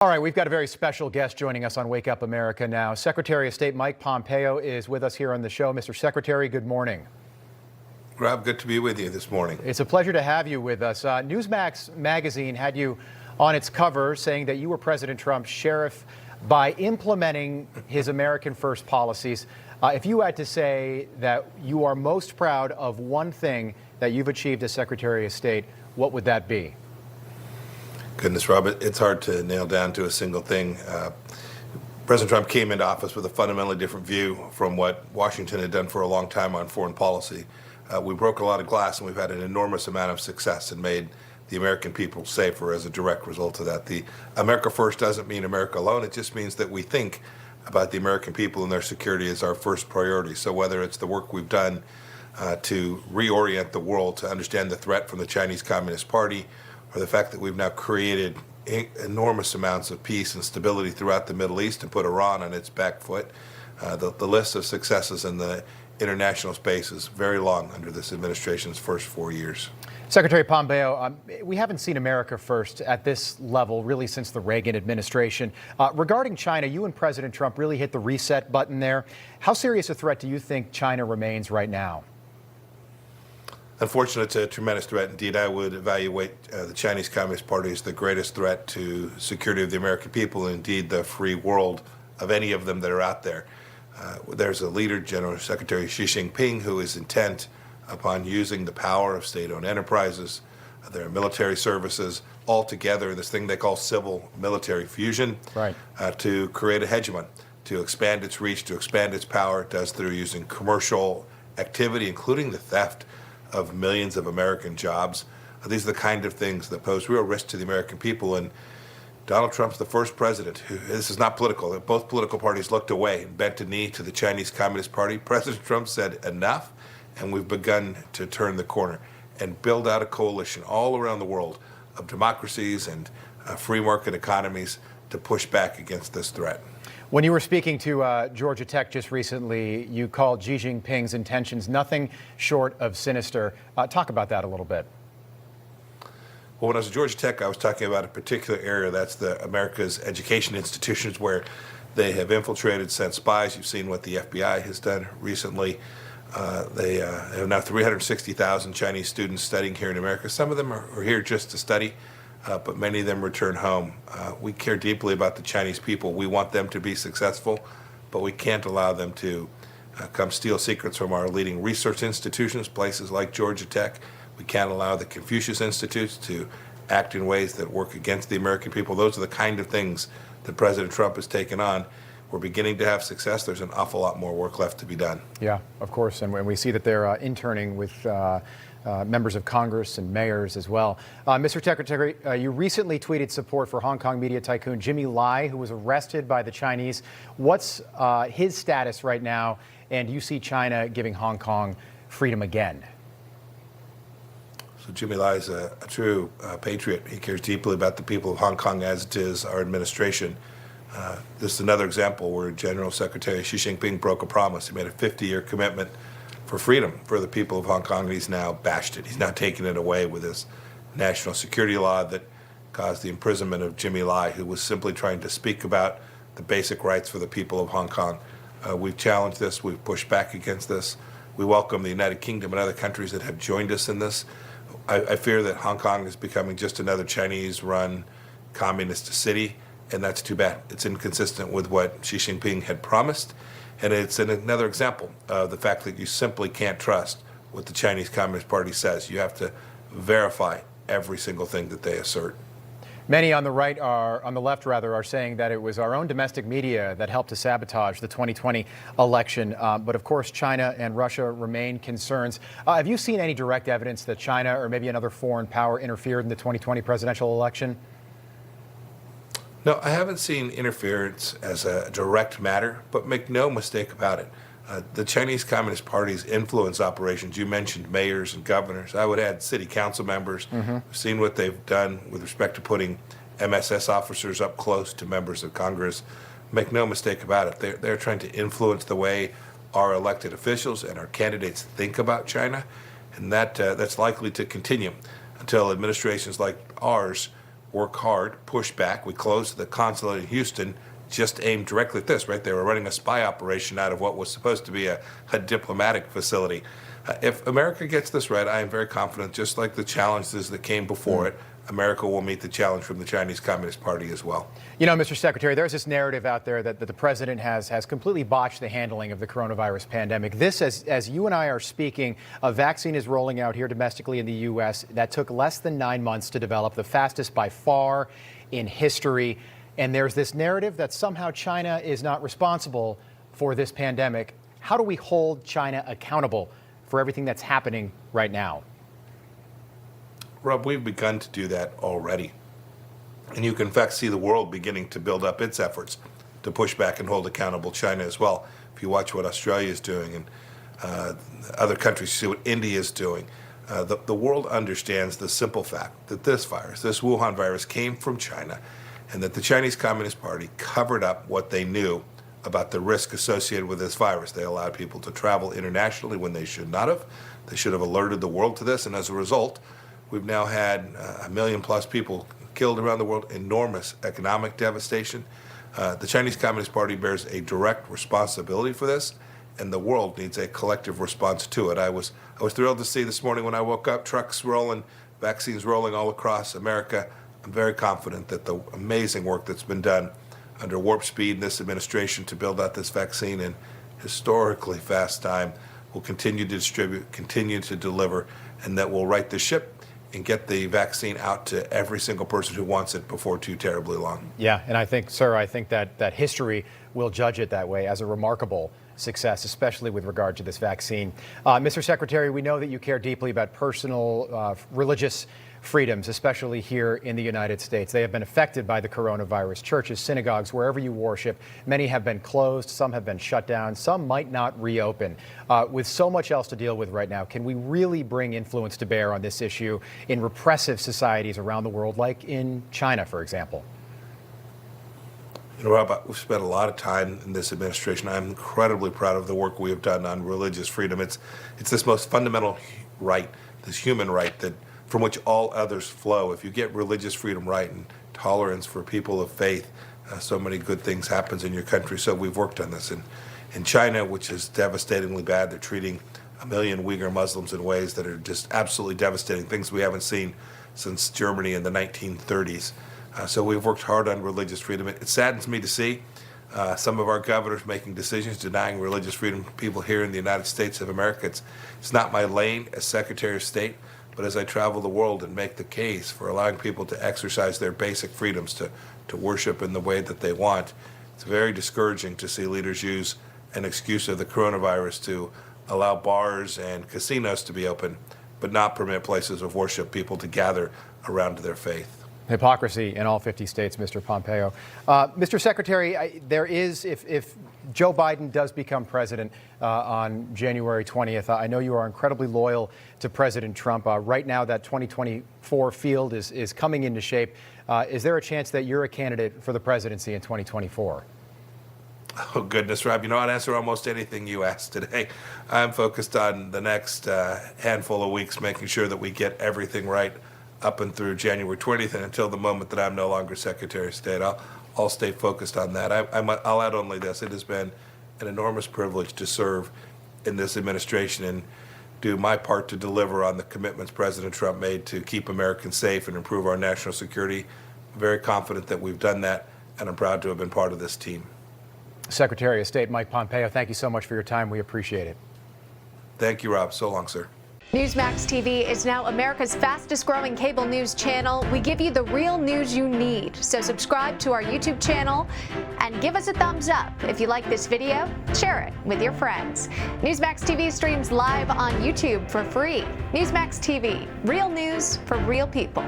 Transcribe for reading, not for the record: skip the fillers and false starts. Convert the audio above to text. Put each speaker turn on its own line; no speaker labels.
All right, we've got a very special guest joining us on Wake Up America now. Secretary of State Mike Pompeo is with us here on the show. Mr. Secretary, good morning.
Rob, good to be with you this morning.
It's a pleasure to have you with us. Newsmax magazine had you on its cover saying that you were President Trump's sheriff by implementing his American First policies. If you had to say that you are most proud of one thing that you've achieved as Secretary of State, what would that be?
Goodness, Rob, it's hard to nail down to a single thing. President Trump came into office with a fundamentally different view from what Washington had done for a long time on foreign policy. We broke a lot of glass, and we've had an enormous amount of success and made the American people safer as a direct result of that. The America First doesn't mean America alone. It just means that we think about the American people and their security as our first priority. So whether it's the work we've done to reorient the world to understand the threat from the Chinese Communist Party, or the fact that we've now created enormous amounts of peace and stability throughout the Middle East and put Iran on its back foot. The list of successes in the international space is very long under this administration's first 4 years.
Secretary Pompeo, we haven't seen America First at this level really since the Reagan administration. Regarding China, you and President Trump really hit the reset button there. How serious a threat do you think China remains right now?
Unfortunately, it's a tremendous threat. Indeed, I would evaluate the Chinese Communist Party as the greatest threat to security of the American people and indeed the free world of any of them that are out there. There's a leader, General Secretary Xi Jinping, who is intent upon using the power of state-owned enterprises, their military services, all together in this thing they call civil-military fusion,
right,
to create a hegemon, to expand its reach, to expand its power. It does through using commercial activity, including the theft of millions of American jobs. These are the kind of things that pose real risk to the American people. And Donald Trump's the first president who, this is not political, both political parties looked away and bent a knee to the Chinese Communist Party. President Trump said enough, and we've begun to turn the corner and build out a coalition all around the world of democracies and free market economies to push back against this threat.
When you were speaking to Georgia Tech just recently, you called Xi Jinping's intentions nothing short of sinister. Talk about that a little bit.
Well, when I was at Georgia Tech, I was talking about a particular area. That's the America's education institutions where they have infiltrated, sent spies. You've seen what the FBI has done recently. They have now 360,000 Chinese students studying here in America. Some of them are here just to study. But many of them return home. We care deeply about the Chinese people. We want them to be successful, but we can't allow them to come steal secrets from our leading research institutions, places like Georgia Tech. We can't allow the Confucius Institutes to act in ways that work against the American people. Those are the kind of things that President Trump has taken on. We're beginning to have success. There's an awful lot more work left to be done.
Yeah, of course, and we see that they're interning with members of Congress and mayors as well. Mr. Secretary, you recently tweeted support for Hong Kong media tycoon Jimmy Lai, who was arrested by the Chinese. What's his status right now, and do you see China giving Hong Kong freedom again?
So Jimmy Lai is a true patriot. He cares deeply about the people of Hong Kong, as does our administration. This is another example where General Secretary Xi Jinping broke a promise. He made a 50-year commitment for freedom for the people of Hong Kong, and he's now bashed it. He's now taken it away with this national security law that caused the imprisonment of Jimmy Lai, who was simply trying to speak about the basic rights for the people of Hong Kong. We've challenged this. We've pushed back against this. We welcome the United Kingdom and other countries that have joined us in this. I fear that Hong Kong is becoming just another Chinese-run communist city, and that's too bad. It's inconsistent with what Xi Jinping had promised. And it's another example of the fact that you simply can't trust what the Chinese Communist Party says. You have to verify every single thing that they assert.
Many on the left are saying that it was our own domestic media that helped to sabotage the 2020 election. But of course, China and Russia remain concerns. Have you seen any direct evidence that China or maybe another foreign power interfered in the 2020 presidential election?
No, I haven't seen interference as a direct matter, but make no mistake about it. The Chinese Communist Party's influence operations, you mentioned mayors and governors. I would add city council members. We've seen what they've done with respect to putting MSS officers up close to members of Congress. Make no mistake about it. They're trying to influence the way our elected officials and our candidates think about China, and that's likely to continue until administrations like ours work hard, push back. We closed the consulate in Houston, just aimed directly at this, right? They were running a spy operation out of what was supposed to be a diplomatic facility. If America gets this right, I am very confident, just like the challenges that came before it, America will meet the challenge from the Chinese Communist Party as well.
You know, Mr. Secretary, there's this narrative out there that the president has completely botched the handling of the coronavirus pandemic. This, as you and I are speaking, a vaccine is rolling out here domestically in the U.S. that took less than 9 months to develop, the fastest by far in history. And there's this narrative that somehow China is not responsible for this pandemic. How do we hold China accountable for everything that's happening right now?
Rob, we've begun to do that already. And you can, in fact, see the world beginning to build up its efforts to push back and hold accountable China as well. If you watch what Australia is doing and other countries, you see what India is doing. The world understands the simple fact that this virus, this Wuhan virus, came from China, and that the Chinese Communist Party covered up what they knew about the risk associated with this virus. They allowed people to travel internationally when they should not have. They should have alerted the world to this, and as a result, we've now had 1 million plus people killed around the world, enormous economic devastation. The Chinese Communist Party bears a direct responsibility for this, and the world needs a collective response to it. I was thrilled to see this morning when I woke up, trucks rolling, vaccines rolling all across America. I'm very confident that the amazing work that's been done under warp speed in this administration to build out this vaccine in historically fast time will continue to distribute, continue to deliver, and that will right the ship and get the vaccine out to every single person who wants it before too terribly long.
Yeah, and I think, sir, that history will judge it that way as a remarkable success, especially with regard to this vaccine. Mr. Secretary, we know that you care deeply about personal religious freedoms, especially here in the United States. They have been affected by the coronavirus. Churches, synagogues, wherever you worship, many have been closed, some have been shut down, some might not reopen. With so much else to deal with right now, can we really bring influence to bear on this issue in repressive societies around the world, like in China, for example?
You know, Rob, we've spent a lot of time in this administration. I'm incredibly proud of the work we have done on religious freedom. It's this most fundamental right, this human right that from which all others flow. If you get religious freedom right and tolerance for people of faith, so many good things happens in your country. So we've worked on this. In China, which is devastatingly bad, they're treating 1 million Uyghur Muslims in ways that are just absolutely devastating, things we haven't seen since Germany in the 1930s. So we've worked hard on religious freedom. It saddens me to see some of our governors making decisions denying religious freedom to people here in the United States of America. It's not my lane as Secretary of State, but as I travel the world and make the case for allowing people to exercise their basic freedoms to worship in the way that they want, it's very discouraging to see leaders use an excuse of the coronavirus to allow bars and casinos to be open, but not permit places of worship people to gather around their faith.
Hypocrisy in all 50 states, Mr. Pompeo. Mr. Secretary, there is, if Joe Biden does become president on January 20th, I know you are incredibly loyal to President Trump. Right now, that 2024 field is coming into shape. Is there a chance that you're a candidate for the presidency in 2024?
Oh, goodness, Rob. You know, I'd answer almost anything you asked today. I'm focused on the next handful of weeks, making sure that we get everything right up and through January 20th and until the moment that I'm no longer Secretary of State. I'll stay focused on that. I'll add only this. It has been an enormous privilege to serve in this administration and do my part to deliver on the commitments President Trump made to keep Americans safe and improve our national security. I'm very confident that we've done that, and I'm proud to have been part of this team.
Secretary of State Mike Pompeo, thank you so much for your time. We appreciate it.
Thank you, Rob. So long, sir.
Newsmax TV is now America's fastest growing cable news channel. We give you the real news you need. So subscribe to our YouTube channel and give us a thumbs up. If you like this video, share it with your friends. Newsmax TV streams live on YouTube for free. Newsmax TV, real news for real people.